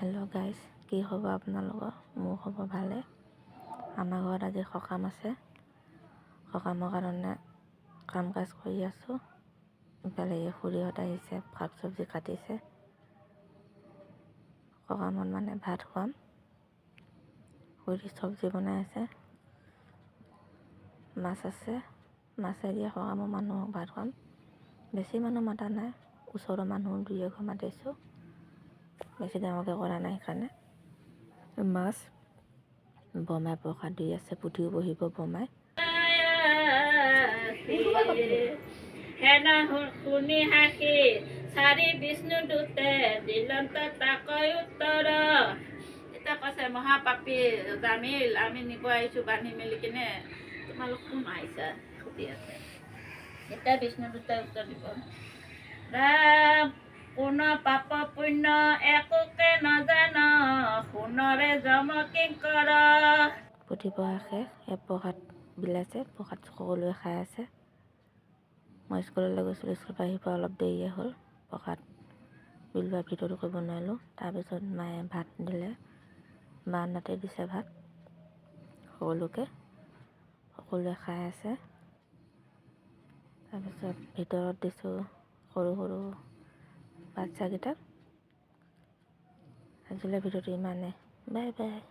Hello' guys, কি খবৰ আপোনালোকৰ? মোৰ খবৰ ভালে। আমাৰ ঘৰত আজি সকাম আছে। সকামৰ কাৰণে কাম কাজ কৰি আছোঁ। ইফালে খুৰীহঁত আহিছে, শাক চব্জি কাটিছে। সকামত মানে ভাত খুৱাম। খুৰী চব্জি বনাই আছে, মাছ আছে। মাছেদি সকামৰ মানুহক ভাত খুৱাম। বেছি মানুহ মতা নাই, ওচৰৰ মানুহ দুই এঘৰ মাতিছোঁ। বেছি ডাঙৰকৈ কৰা নাই, সেইকাৰণে মাছ বমাই প্ৰসাদ দি আছে। পুথিও বহিব বমাই। শুনি হাসি চাৰি বিষ্ণু দূতে দিলন্ত তাকৈ উত্তৰ। এতিয়া কৈছে মহাপাপী জামিল, আমি নিব আহিছোঁ বান্ধি মেলি কিনে, তোমালোক কোন আহিছা সুধি আছে। এতিয়া বিষ্ণুদূতে উত্তৰ দিব, কোন পাপ পুণ্য একোকে নাজান, সোণৰে জম কিংকৰ। পুথি পঢ়া শেষ, প্ৰসাদ বিলাইছে। প্ৰসাদ সকলোৱে খাই আছে। মই স্কুললৈ গৈছিলোঁ, স্কুলৰ পৰা আহি পোৱা অলপ দেৰিয়ে হ'ল। প্ৰসাদ বিলোৱা ভিডিঅ'টো কৰিব নোৱাৰিলোঁ। তাৰপিছত মায়ে ভাত দিলে, বাৰান্দাতে দিছে ভাত সকলোৱে খাই আছে। তাৰপিছত ভিতৰত দিছোঁ সৰু সৰু বাচ্চাকেইটাক। আজিলৈ ভিডিঅ'টো ইমানে। Bye bye.